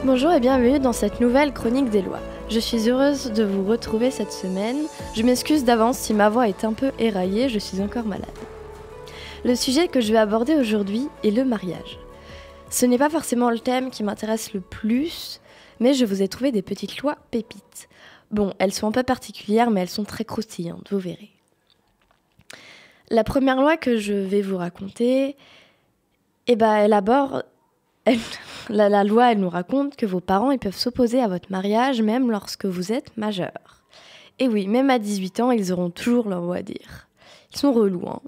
Bonjour et bienvenue dans cette nouvelle chronique des lois. Je suis heureuse de vous retrouver cette semaine. Je m'excuse d'avance si ma voix est un peu éraillée, je suis encore malade. Le sujet que je vais aborder aujourd'hui est le mariage. Ce n'est pas forcément le thème qui m'intéresse le plus, mais je vous ai trouvé des petites lois pépites. Bon, elles sont un peu particulières, mais elles sont très croustillantes, vous verrez. La première loi que je vais vous raconter, La loi, elle nous raconte que vos parents ils peuvent s'opposer à votre mariage même lorsque vous êtes majeur. Et oui, même à 18 ans, ils auront toujours leur mot à dire. Ils sont relous, hein.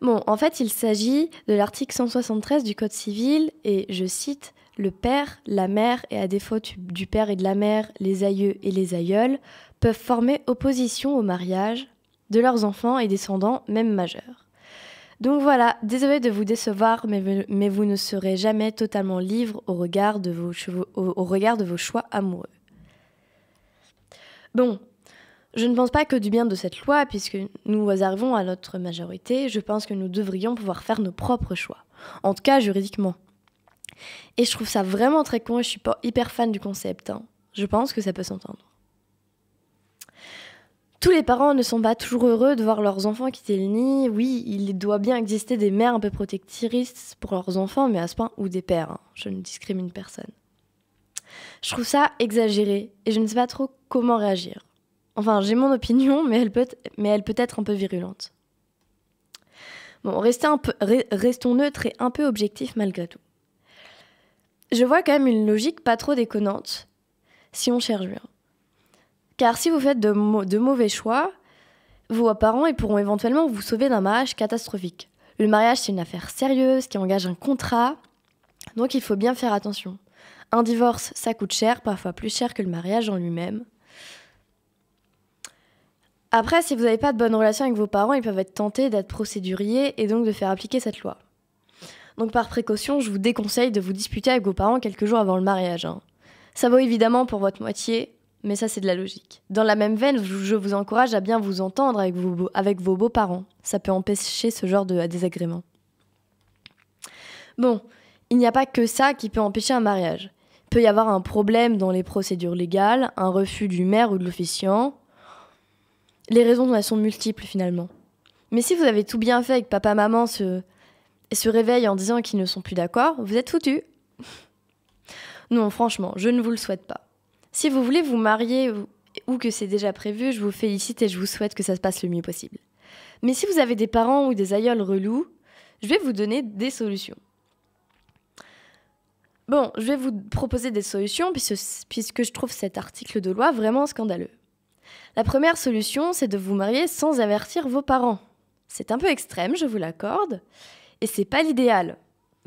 Bon, en fait, il s'agit de l'article 173 du Code civil et je cite « Le père, la mère et à défaut du père et de la mère, les aïeux et les aïeules peuvent former opposition au mariage de leurs enfants et descendants, même majeurs. » Donc voilà, désolée de vous décevoir, mais vous ne serez jamais totalement libre au regard de vos choix amoureux. Bon, je ne pense pas que du bien de cette loi, puisque nous arrivons à notre majorité, je pense que nous devrions pouvoir faire nos propres choix. En tout cas, juridiquement. Et je trouve ça vraiment très con et je suis pas hyper fan du concept, hein. Je pense que ça peut s'entendre. Tous les parents ne sont pas toujours heureux de voir leurs enfants quitter le nid. Oui, il doit bien exister des mères un peu protectrices pour leurs enfants, mais à ce point, ou des pères, hein. Je ne discrimine personne. Je trouve ça exagéré et je ne sais pas trop comment réagir. Enfin, j'ai mon opinion, mais elle peut être un peu virulente. Bon, restons neutres et un peu objectifs malgré tout. Je vois quand même une logique pas trop déconnante, si on cherche bien. Car si vous faites de mauvais choix, vos parents ils pourront éventuellement vous sauver d'un mariage catastrophique. Le mariage, c'est une affaire sérieuse qui engage un contrat, donc il faut bien faire attention. Un divorce, ça coûte cher, parfois plus cher que le mariage en lui-même. Après, si vous n'avez pas de bonne relation avec vos parents, ils peuvent être tentés d'être procéduriers et donc de faire appliquer cette loi. Donc par précaution, je vous déconseille de vous disputer avec vos parents quelques jours avant le mariage, hein. Ça vaut évidemment pour votre moitié, mais ça, c'est de la logique. Dans la même veine, je vous encourage à bien vous entendre avec vos beaux-parents. Ça peut empêcher ce genre de désagrément. Bon, il n'y a pas que ça qui peut empêcher un mariage. Il peut y avoir un problème dans les procédures légales, un refus du maire ou de l'officiant. Les raisons, elles sont multiples finalement. Mais si vous avez tout bien fait et que papa-maman se réveille en disant qu'ils ne sont plus d'accord, vous êtes foutus. Non, franchement, je ne vous le souhaite pas. Si vous voulez vous marier ou que c'est déjà prévu, je vous félicite et je vous souhaite que ça se passe le mieux possible. Mais si vous avez des parents ou des aïeuls relous, je vais vous donner des solutions. Bon, je vais vous proposer des solutions puisque je trouve cet article de loi vraiment scandaleux. La première solution, c'est de vous marier sans avertir vos parents. C'est un peu extrême, je vous l'accorde, et c'est pas l'idéal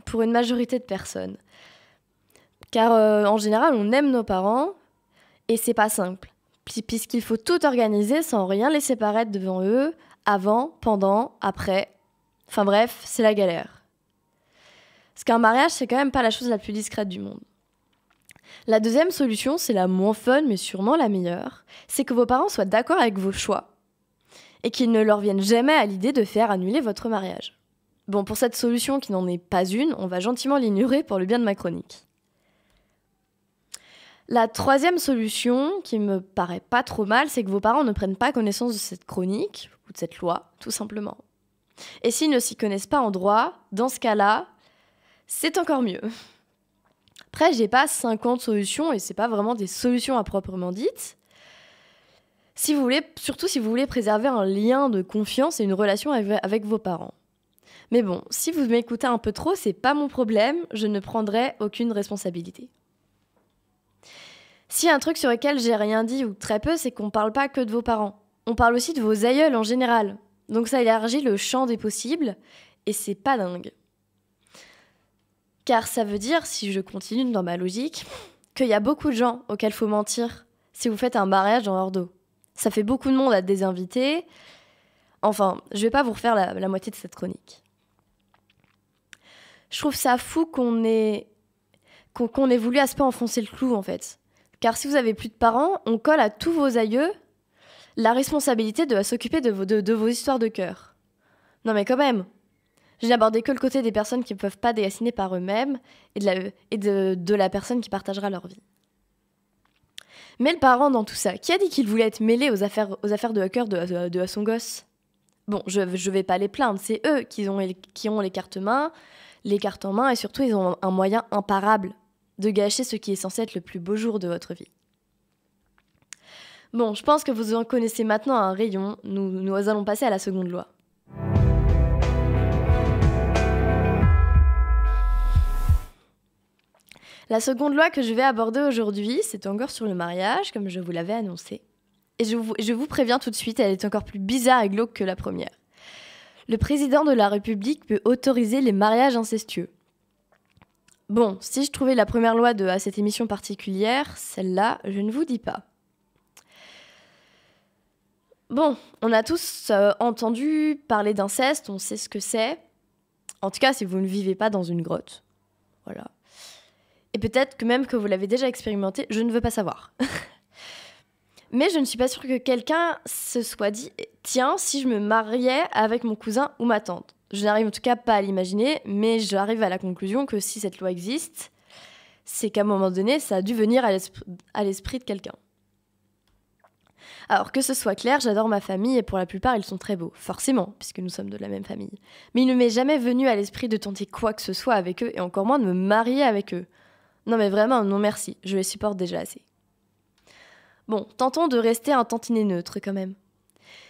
pour une majorité de personnes. Car en général, on aime nos parents, et c'est pas simple, puisqu'il faut tout organiser sans rien laisser paraître devant eux, avant, pendant, après. Enfin bref, c'est la galère. Parce qu'un mariage, c'est quand même pas la chose la plus discrète du monde. La deuxième solution, c'est la moins fun, mais sûrement la meilleure, c'est que vos parents soient d'accord avec vos choix, et qu'ils ne leur viennent jamais à l'idée de faire annuler votre mariage. Bon, pour cette solution qui n'en est pas une, on va gentiment l'ignorer pour le bien de ma chronique. La troisième solution, qui me paraît pas trop mal, c'est que vos parents ne prennent pas connaissance de cette chronique, ou de cette loi, tout simplement. Et s'ils ne s'y connaissent pas en droit, dans ce cas-là, c'est encore mieux. Après, j'ai pas 50 solutions, et c'est pas vraiment des solutions à proprement dites. Surtout si vous voulez préserver un lien de confiance et une relation avec vos parents. Mais bon, si vous m'écoutez un peu trop, c'est pas mon problème, je ne prendrai aucune responsabilité. Si un truc sur lequel j'ai rien dit ou très peu, c'est qu'on parle pas que de vos parents. On parle aussi de vos aïeuls en général. Donc ça élargit le champ des possibles et c'est pas dingue. Car ça veut dire, si je continue dans ma logique, qu'il y a beaucoup de gens auxquels faut mentir si vous faites un mariage dans leur dos. Ça fait beaucoup de monde à désinviter. Enfin, je vais pas vous refaire la moitié de cette chronique. Je trouve ça fou qu'on ait voulu à ce point enfoncer le clou en fait. Car si vous avez plus de parents, on colle à tous vos aïeux la responsabilité de s'occuper de vos histoires de cœur. Non mais quand même, Je n'ai abordé que le côté des personnes qui ne peuvent pas dessiner par eux-mêmes et de la personne qui partagera leur vie. Mais le parent dans tout ça, qui a dit qu'il voulait être mêlé aux affaires de hacker de son gosse? Bon, je vais pas les plaindre, c'est eux qui ont les cartes en main et surtout ils ont un moyen imparable de gâcher ce qui est censé être le plus beau jour de votre vie. Bon, je pense que vous en connaissez maintenant un rayon, nous allons passer à la seconde loi. La seconde loi que je vais aborder aujourd'hui, c'est encore sur le mariage, comme je vous l'avais annoncé. Et je vous préviens tout de suite, elle est encore plus bizarre et glauque que la première. Le président de la République peut autoriser les mariages incestueux. Bon, si je trouvais la première loi à cette émission particulière, celle-là, je ne vous dis pas. Bon, on a tous entendu parler d'inceste, on sait ce que c'est. En tout cas, si vous ne vivez pas dans une grotte. Voilà. Et peut-être que même que vous l'avez déjà expérimenté, je ne veux pas savoir. Mais je ne suis pas sûre que quelqu'un se soit dit « Tiens, si je me mariais avec mon cousin ou ma tante ». Je n'arrive en tout cas pas à l'imaginer, mais j'arrive à la conclusion que si cette loi existe, c'est qu'à un moment donné, ça a dû venir à l'esprit de quelqu'un. Alors que ce soit clair, j'adore ma famille et pour la plupart, ils sont très beaux. Forcément, puisque nous sommes de la même famille. Mais il ne m'est jamais venu à l'esprit de tenter quoi que ce soit avec eux et encore moins de me marier avec eux. Non mais vraiment, non merci, je les supporte déjà assez. Bon, tentons de rester un tantinet neutre quand même.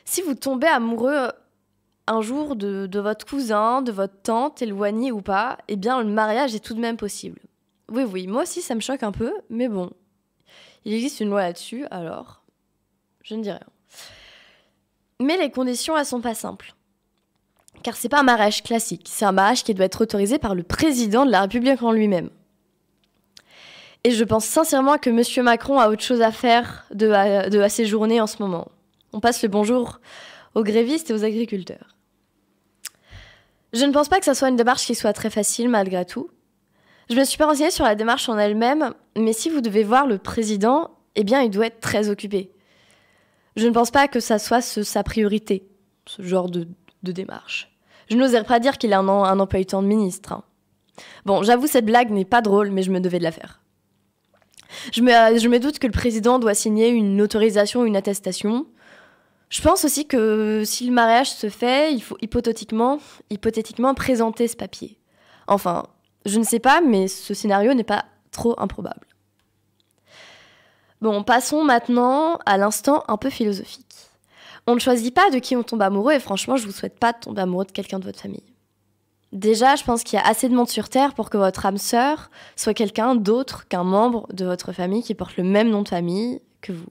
Si vous tombez amoureux un jour de votre cousin, de votre tante, éloigné ou pas, eh bien le mariage est tout de même possible. Oui, moi aussi ça me choque un peu, mais bon. Il existe une loi là-dessus, alors je ne dis rien. Mais les conditions, elles sont pas simples. Car c'est pas un mariage classique, c'est un mariage qui doit être autorisé par le président de la République en lui-même. Et je pense sincèrement que M. Macron a autre chose à faire de ses journées en ce moment. On passe le bonjour aux grévistes et aux agriculteurs. Je ne pense pas que ça soit une démarche qui soit très facile malgré tout. Je me suis pas renseignée sur la démarche en elle-même, mais si vous devez voir le président, eh bien il doit être très occupé. Je ne pense pas que ça soit sa priorité, ce genre de démarche. Je n'oserais pas dire qu'il a un emploi du temps de ministre. Hein. Bon, j'avoue, cette blague n'est pas drôle, mais je me devais de la faire. Je me doute que le président doit signer une autorisation ou une attestation. Je pense aussi que si le mariage se fait, il faut hypothétiquement présenter ce papier. Enfin, je ne sais pas, mais ce scénario n'est pas trop improbable. Bon, passons maintenant à l'instant un peu philosophique. On ne choisit pas de qui on tombe amoureux et franchement, je vous souhaite pas de tomber amoureux de quelqu'un de votre famille. Déjà, je pense qu'il y a assez de monde sur Terre pour que votre âme sœur soit quelqu'un d'autre qu'un membre de votre famille qui porte le même nom de famille que vous.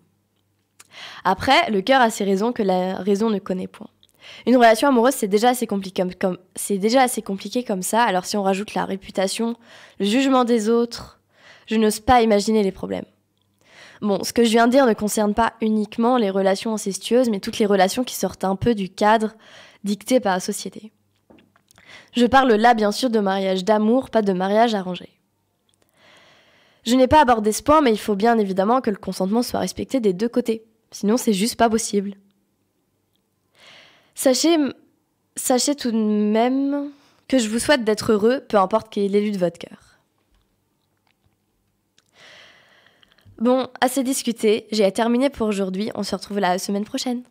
Après, le cœur a ses raisons que la raison ne connaît point. Une relation amoureuse, c'est déjà assez compliqué comme ça, alors si on rajoute la réputation, le jugement des autres, je n'ose pas imaginer les problèmes. Bon, ce que je viens de dire ne concerne pas uniquement les relations incestueuses, mais toutes les relations qui sortent un peu du cadre dicté par la société. Je parle là, bien sûr, de mariage d'amour, pas de mariage arrangé. Je n'ai pas abordé ce point, mais il faut bien évidemment que le consentement soit respecté des deux côtés. Sinon, c'est juste pas possible. Sachez tout de même que je vous souhaite d'être heureux, peu importe quel est l'élu de votre cœur. Bon, assez discuté, j'ai terminé pour aujourd'hui, on se retrouve la semaine prochaine.